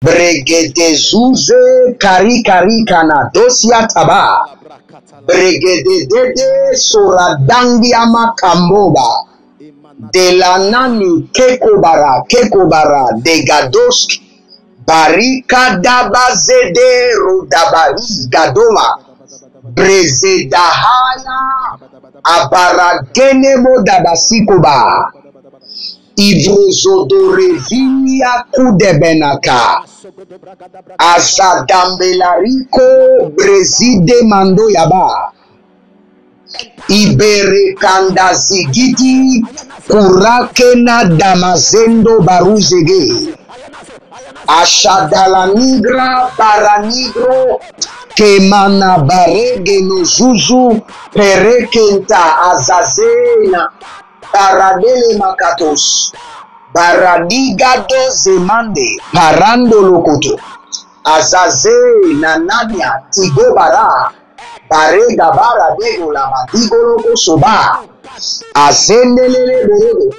Bregedezuze kari kari kana dosia taba. Bregedede soradangi amakamboba. Delanani kekobara degadoski. Barika dabazede rodabari gadoma. Brezedahaya abaragene modabasikoba. Ivrozodorevinia kudebenaka. Azadambelariko brezide mando yaba. Ibere kanda zigidi kurakena damazendo baruzege. Ashadala nigra paranigro kemana barege no zuzu perekenta azazena paradele makatos baradigado zemande parando lokoto azaze nanania tigobara barega bara dego la madigo loko soba azendelele berego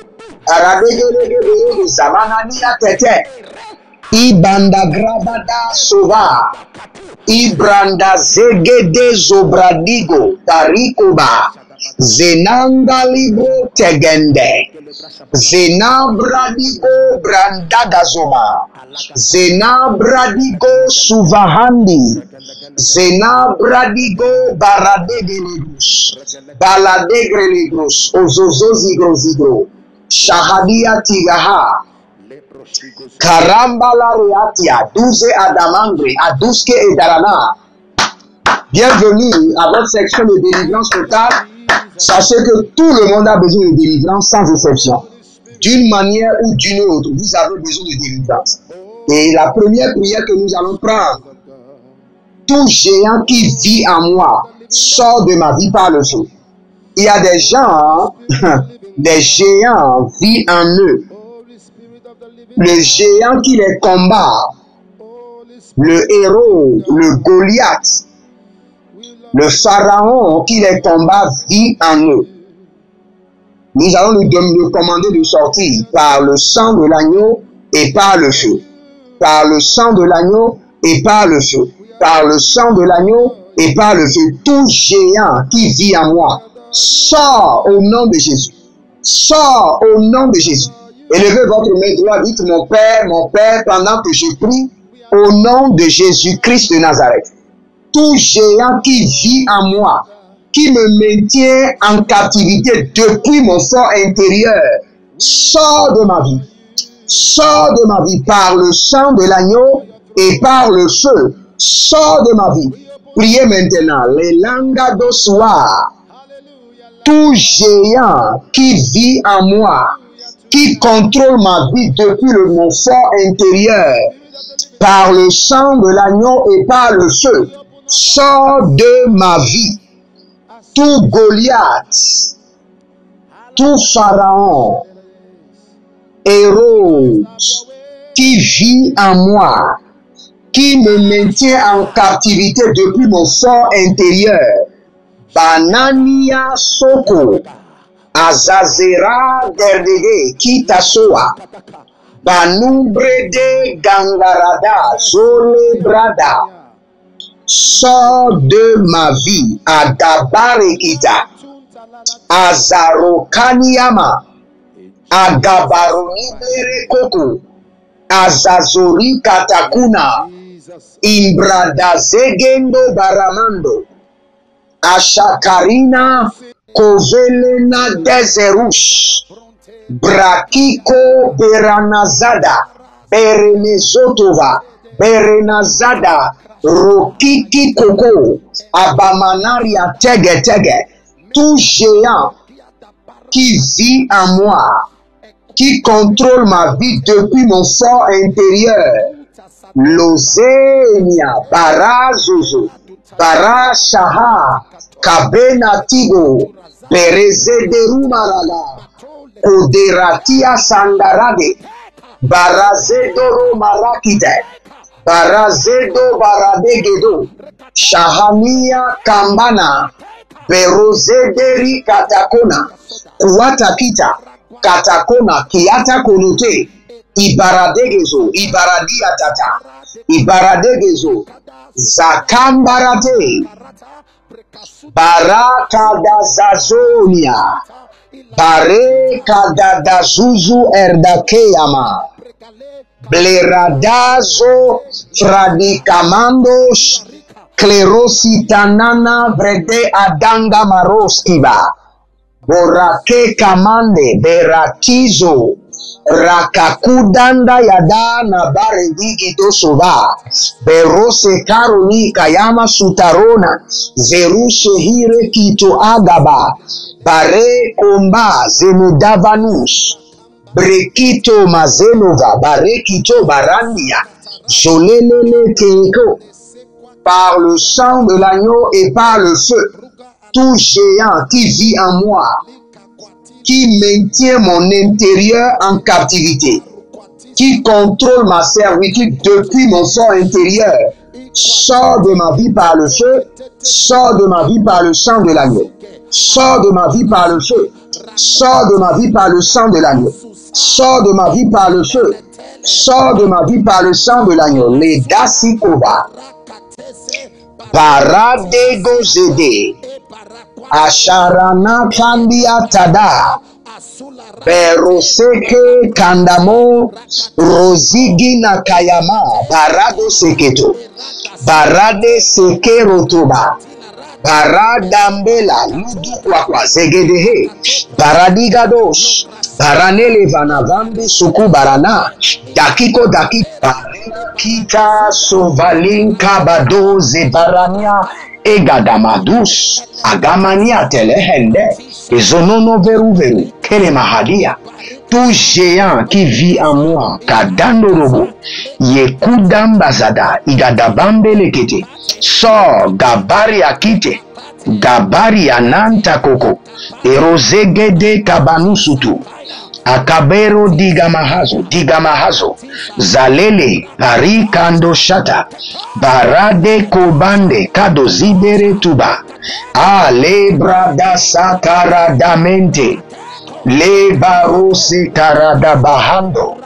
aradegele berego zamanania tete ibanda grabada sova ibranda zegede zobradigo tarikoba zenanga libro tegende zena bradigo brandagazoma zena bradigo suvahandi zena bradigo baradegelegus baladegrelegos ozozozigozigro shahadia tigaha Karambala Reatia, Douze Adamangre, Aduske et Darana. Bienvenue à votre section de délivrance totale. Sachez que tout le monde a besoin de délivrance sans exception. D'une manière ou d'une autre, vous avez besoin de délivrance. Et la première prière que nous allons prendre, tout géant qui vit en moi sort de ma vie par le feu. Il y a des gens, des géants vivent en eux. Le géant qui les combat, le héros, le Goliath, le pharaon qui les combat vit en eux. Nous allons lui commander de sortir par le sang de l'agneau et par le feu. Par le sang de l'agneau et par le feu. Par le sang de l'agneau et par le feu. Tout géant qui vit en moi, sort au nom de Jésus. Sort au nom de Jésus. Élevez votre main droite, dites mon Père, pendant que je prie, au nom de Jésus-Christ de Nazareth. Tout géant qui vit en moi, qui me maintient en captivité depuis mon fort intérieur, sort de ma vie. Sort de ma vie par le sang de l'agneau et par le feu. Sort de ma vie. Priez maintenant. Les langas d'Ossoir. Tout géant qui vit en moi, qui contrôle ma vie depuis mon fort intérieur, par le sang de l'agneau et par le feu, sort de ma vie. Tout Goliath, tout Pharaon, héros, qui vit en moi, qui me maintient en captivité depuis mon fort intérieur, Banania Soko, Azazera derdege kitasoa Banumbrede gangarada zole brada. Sors de ma vie Adabarekita Azarokaniama Agabaroniblere koko Azazori katakuna Imbrada zegendo baramando Ashakarina Kovelena Dezerush Brakiko Beranazada Berenezotova Berenazada Rokiki Koko Abamanaria Tege Tege. Tout géant qui vit en moi, qui contrôle ma vie depuis mon fort intérieur, Lozenia Barazozo Barashaha Kabena Tigo Perezederu Marala Koderatia Sandarade Barazedoro Marakite Barazedo Baradegedo Shahania Kambana Berozederi Katakona Kuatakita Katakona Kiata Konote Ibaradegezo, Ibaradiatata, Ibaradegezo, Zakambarate, Barakadazazonia, Barekadadazuzu Erdakeyama, Bleradazo, Fradicamandos, Clerositanana, Vrede Adanga Maroskiba, Borake Kamande, Beratizo, Rakakudanda Yadana Barendigi Dosova, Berose Karuni Kayama Sutarona, Zerushe Hire Kito Agaba, Bare Komba Zenudavanus, Brekito Mazenova, Barekito Barandia, Jolelele Keiko, par le sang de l'agneau et par le feu, tout géant qui vit en moi, qui maintient mon intérieur en captivité, qui contrôle ma servitude depuis mon fort intérieur, sort de ma vie par le feu, sort de ma vie par le sang de l'agneau, sort de ma vie par le feu, sort de ma vie par le sang de l'agneau, sort de ma vie par le feu, sort de ma vie par le sang de l'agneau, les Dasikova, Paradego Zede, Asharana Kandia Tada, Beroseke Kandamo, Rosigi Nakayama, Barado Seketo, Barade Seke Rotoba, Baradambela, Ludu Kwakwa, Zegedehe, Baradigados, Baranele Vanavambi, Suku Barana, Dakiko Daki, Kita Sovalinka Bado Zebarania, Egadamadus, Agamania Telehende, Ezonono Veru Veru, Kelemahadia, tout géant qui vit en moi, Kadandorobo, Yekudambazada, Igadabambe Lekete, Sor Gabari Akite, Gabari Ananta Koko, Erozegede Kabanusutu, Akabero digamahazo, Zalele, Parikando Shata, Barade Kobande, Kadozibere Tuba, Lebrada Sakaradamente, Le Barose Karadabahando,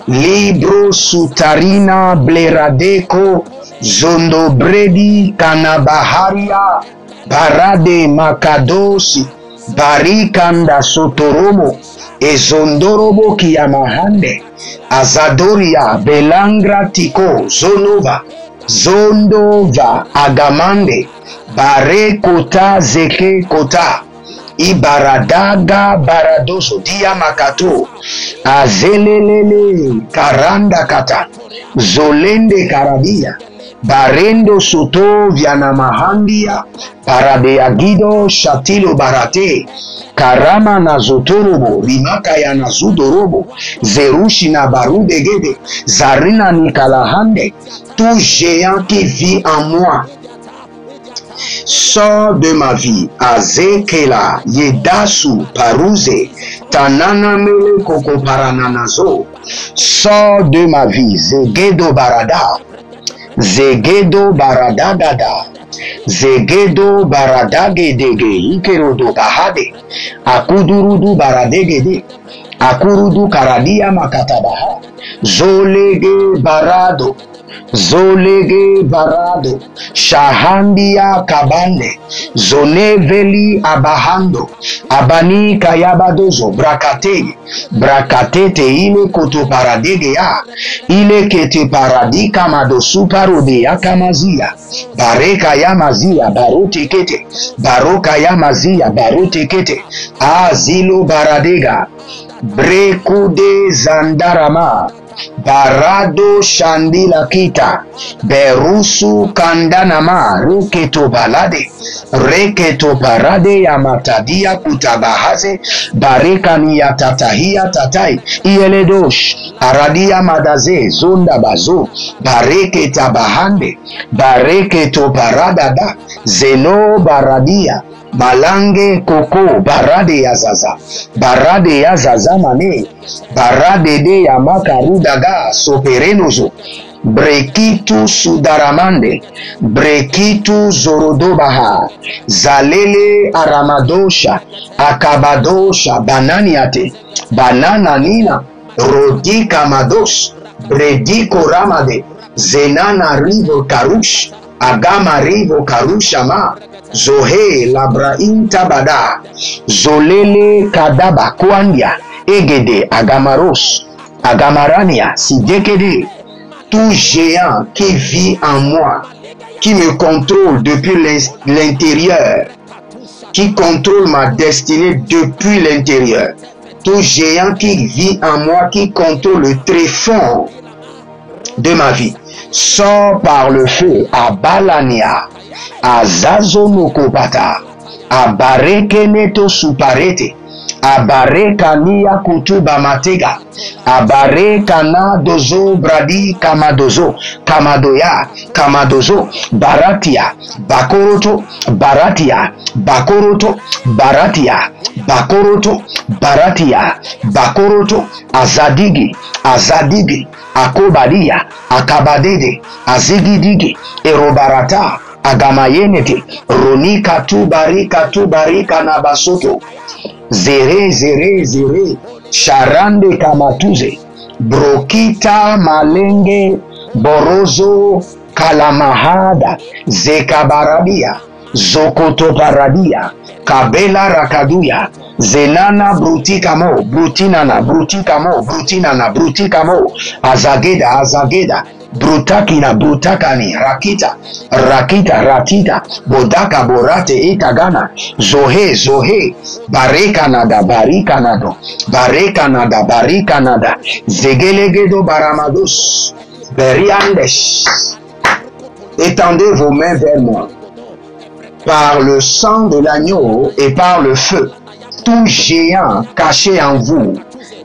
Libro Sutarina Bleradeko, Zondo Bredi Kanabaharia, Barade Makadosi, Barikanda Sotoromo, Ezondorobo Kiyamahande, Azadoria Belangra Tiko, Zonova, Zondova Agamande, Bare Kota Zeke Kota, Ibaradaga Baradoso, Diamakato, Azelelele Karanda Kata, Zolende Karabia, Barendo Soto Vianamahandia, Paradeagido Shatilo Barate, Karama Nazotorobo, Rimaka Yanazudorobo, Zerushina Barudegede, Zarina Nikalahande, tout géant qui vit en moi, sors de ma vie, Azekela, Yedasu, Parouze, Tanana Mele Koko Parananazo, sors de ma vie, Zegedo Barada, Zegedo Baradagada, Zegedo Baradagedege, Ikerodo Bahade, Akudurudu Baradegede, Akurudu Karadia Makatabaha, Zolege Barado, Zolege Barado, Shahandia Kabande, Zoneveli Abahando, Abani Kayabadozo, Brakatete ile koto paradegea, ile kete paradika madosu parode akamazia, bareka ya mazia barote kete, baroka ya mazia barote kete, azilo baradega, brekude zandarama, Barado Shandila Kita, Berusu Kandanama, Ruketo Balade, Reketo Parade Yamatadia Kutabahaze, Barekani Yatatahia Tatai, Ieledosh, Aradia Madaze, Zonda Bazo, Bareketa Bahande, Bareketo Paradada, Zeno Baradia, Malange Koko, Barade Yazaza Mane, Barade de Yamakarudaga, Soperenozo, Brekitu Sudaramande, Brekitu Zorodobaha, Zalele Aramadosha, Akabadosha, Bananiate, Banana Nina, Rodi Kamados, Bredi Koramade, Zenana Rivo Karush, Agama Rivo Karushama, Zohe Labrain Tabada, Zolele Kadaba Kwandia, Egede Agamaros, Agamarania, Sidekede, tout géant qui vit en moi, qui me contrôle depuis l'intérieur, qui contrôle ma destinée depuis l'intérieur. Tout géant qui vit en moi, qui contrôle le tréfonds de ma vie, sort par le feu à Balania, à Zazonokopata, à Barekeneto Suparete, à Barekania Kutuba Matega, à Barekana Dozo Bradi Kamadozo, Kamadoya, Kamadozo, Baratia, Bakoroto, Baratia, Bakoroto, Baratia, Bakoroto, Baratia, Bakoroto, Azadigi, Azadigi, Akobadia, Akabadede, Azigidigi, Erobarata, Agamayenete, Roni Katubari, Katubari, Kanabasoto, Zere, Zere, Zere, Charande Kamatuze, Brokita, Malenge, Borozo, Kalamahada, Zekabaradia, Zokoto Paradia, Kabela Rakaduya, Zenana Brutikamo, Brutinana, Brutikamo, Brutinana, Brutikamo, Azageda, Azageda, Brutakina, Brutakani, Rakita, Rakita, Ratita, Bodaka, Borate, Itagana, Zohe, Zohe, Barekanada, Barikanado, Barekanada, Barikanada, Zegelegedo, Baramados, Beriandesh. Étendez vos mains vers moi. Par le sang de l'agneau et par le feu, tout géant caché en vous,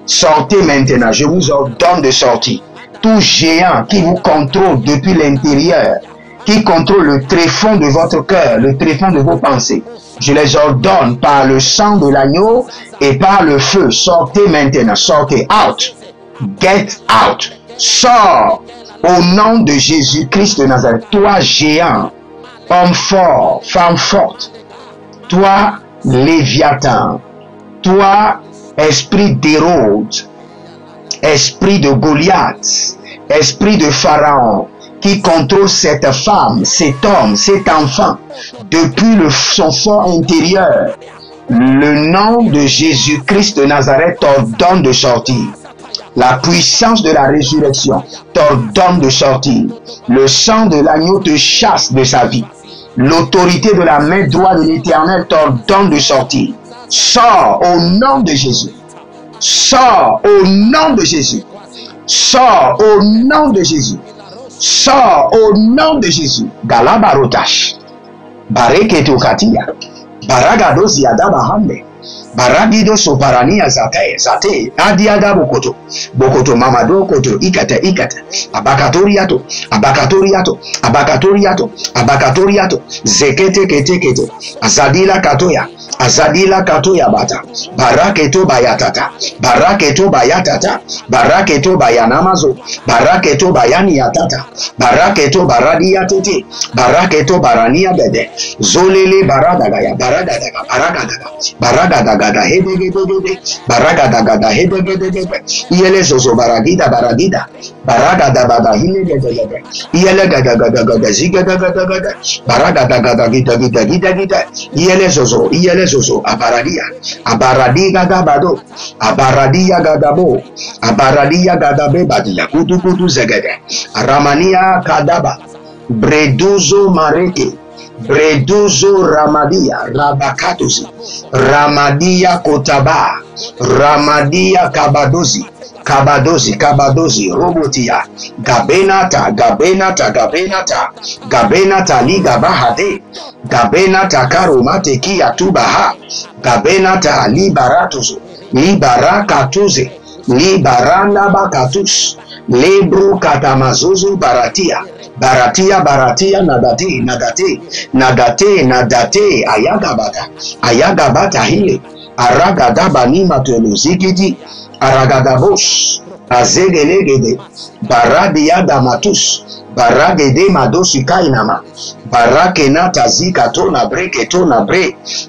sortez maintenant. Je vous ordonne de sortir. Tout géant qui vous contrôle depuis l'intérieur, qui contrôle le tréfonds de votre cœur, le tréfonds de vos pensées, je les ordonne par le sang de l'agneau et par le feu. Sortez maintenant. Sortez. Out. Get out. Sors au nom de Jésus-Christ de Nazareth. Toi géant, homme fort, femme forte, toi Léviathan, toi esprit d'Hérode, esprit de Goliath, esprit de Pharaon, qui contrôle cette femme, cet homme, cet enfant, depuis son fort intérieur, le nom de Jésus-Christ de Nazareth t'ordonne de sortir. La puissance de la résurrection t'ordonne de sortir. Le sang de l'agneau te chasse de sa vie. L'autorité de la main droite de l'Éternel t'ordonne de sortir. Sors au nom de Jésus. Sors au nom de Jésus. Sors au nom de Jésus. Sors au nom de Jésus. Galabarotash. Bareketo katia. Baragados yadabahande. Baragido soparania zate adiada bokoto bokoto mamado koto ikata abakatoriato zekete kete azadila katoya bata baraketo bayanamazo baraketo bayaniatata baraketo baradia tete baraketo barania bede zolele baragadaga baragada hedegede yele zozo baragida baragada hile yele gada zigada baragada gida yele zozo abaradiga gabado abaradia gadabe badia kutu zegede ramania kadaba breduzo mareke Breduzo Ramadia Rabakatuzi Ramadia Kotaba Ramadia Kabadozi Robotia Gabenata Liga Bahade Gabenata Karumate Kia Tubaha Gabenata Libarakatuze Libarana Bakatus Lebru Katamazuzu Baratia nadate ayagabata hile aragadaba ni matolozikiti aragadabosh azegelegede baradia damatus baragede madosi kainama barakenata zika tona bre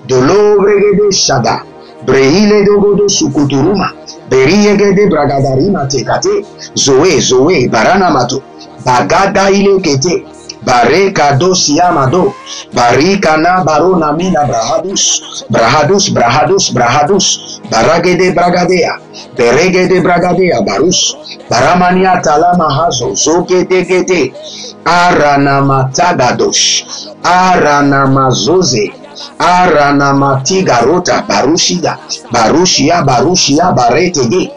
dolobregede shada Brehile dogodo sukuturuma. Beriyegede bragadarima tekate. Zoe baranamato. Bagada ile kete. Bareka dosi amado. Barikana barona mina brahadus. Baragede bragadea. Beregede bragadea barus. Baramania talama hazo. Zokete kete. Aranamatagadosh. Aranamazoze. Aranamatigarota. Barushia baretege.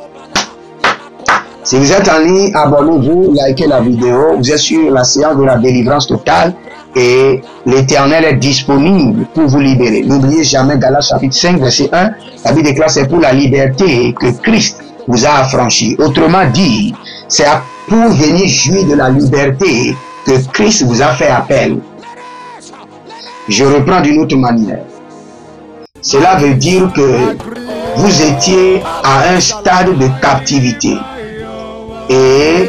Si vous êtes en ligne, abonnez-vous, likez la vidéo. Vous êtes sur la séance de la délivrance totale et l'Éternel est disponible pour vous libérer. N'oubliez jamais Galates chapitre 5, verset 1. La Bible déclare c'est pour la liberté que Christ vous a affranchi. Autrement dit, c'est pour venir jouir de la liberté que Christ vous a fait appel. Je reprends d'une autre manière. Cela veut dire que vous étiez à un stade de captivité. Et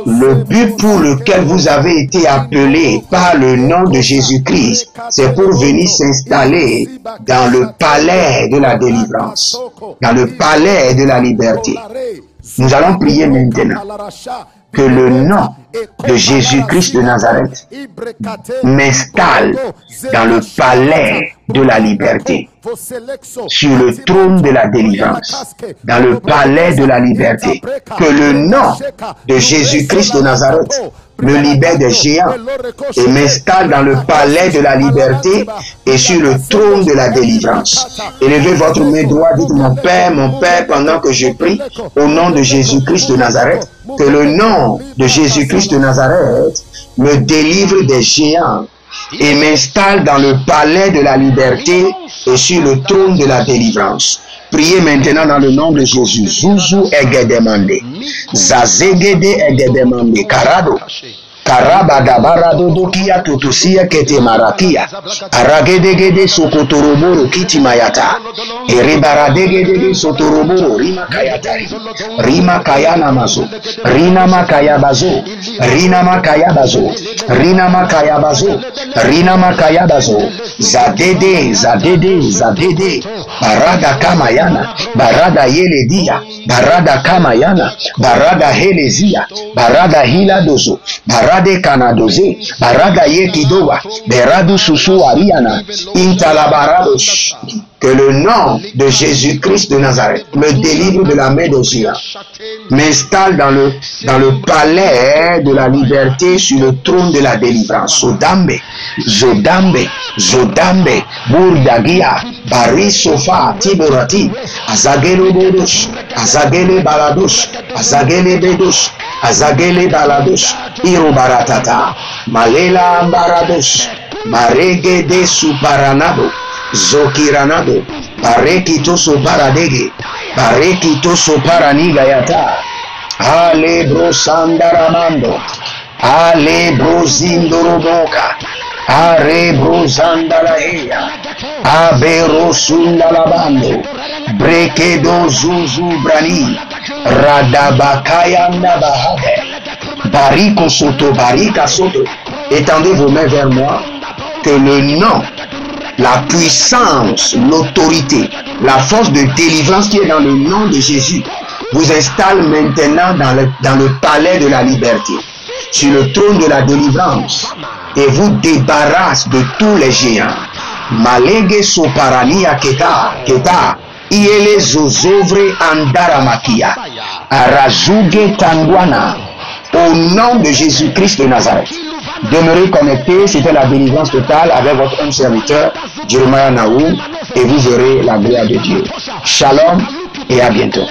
le but pour lequel vous avez été appelé par le nom de Jésus-Christ, c'est pour venir s'installer dans le palais de la délivrance, dans le palais de la liberté. Nous allons prier maintenant que le nom de Jésus-Christ de Nazareth m'installe dans le palais de la liberté, sur le trône de la délivrance, dans le palais de la liberté. Que le nom de Jésus-Christ de Nazareth me libère des géants et m'installe dans le palais de la liberté et sur le trône de la délivrance. Élevez votre main droite, dites mon Père, pendant que je prie, au nom de Jésus-Christ de Nazareth, que le nom de Jésus-Christ de Nazareth me délivre des géants et m'installe dans le palais de la liberté et sur le trône de la délivrance. Priez maintenant dans le nom de Jésus. Zuzu egedemande. Zazegede egedemande. Karado. Karabada barado dokia tutusia kete marakia. Aragedegede sokotoroboro kiti mayata. Erebaradegede sotoroboro rima kayatari. Rima kayana mazo. Rina makaya bazo. Rina makaya bazo. Rina makaya bazo. Rina makaya bazo. Zadede. Barada kamayana. Barada yeledia. Barada kamayana. Barada helezia. Barada hila dozo. Barade kanadoze. Barada yekidowa. Beradu susu ariana. Intalabaradosh. Que le nom de Jésus-Christ de Nazareth me délivre de la main des géants, m'installe dans le palais de la liberté sur le trône de la délivrance. Zodambe, Burdagia, Bari Sofa, Tiborati, Azagele Bodos, Azagele Balados, Azagele Bedos, Azagele Balados, Irobaratata, Malela Ambarados, Marege de Suparanado, Zokiranado, Barekito Soparadege, Barekito Soparanigayata, Alebro Sandaramando, Alebro Zindoroboka, Arebro Zandalaheya, Abero Sundalabando, Brekedo Zuzu Brani, Radabakaya Nabahade, Bariko Soto, Barika Soto. Étendez vos mains vers moi, que le nom, la puissance, l'autorité, la force de délivrance qui est dans le nom de Jésus vous installe maintenant dans le palais de la liberté, sur le trône de la délivrance, et vous débarrasse de tous les géants. Malege soparania keta, iele zozovre andaramakia, arazuge tangwana, au nom de Jésus-Christ de Nazareth. Demeurez connectés, c'était la délivrance totale avec votre homme serviteur, Jeremiah Naoum, et vous verrez la gloire de Dieu. Shalom et à bientôt.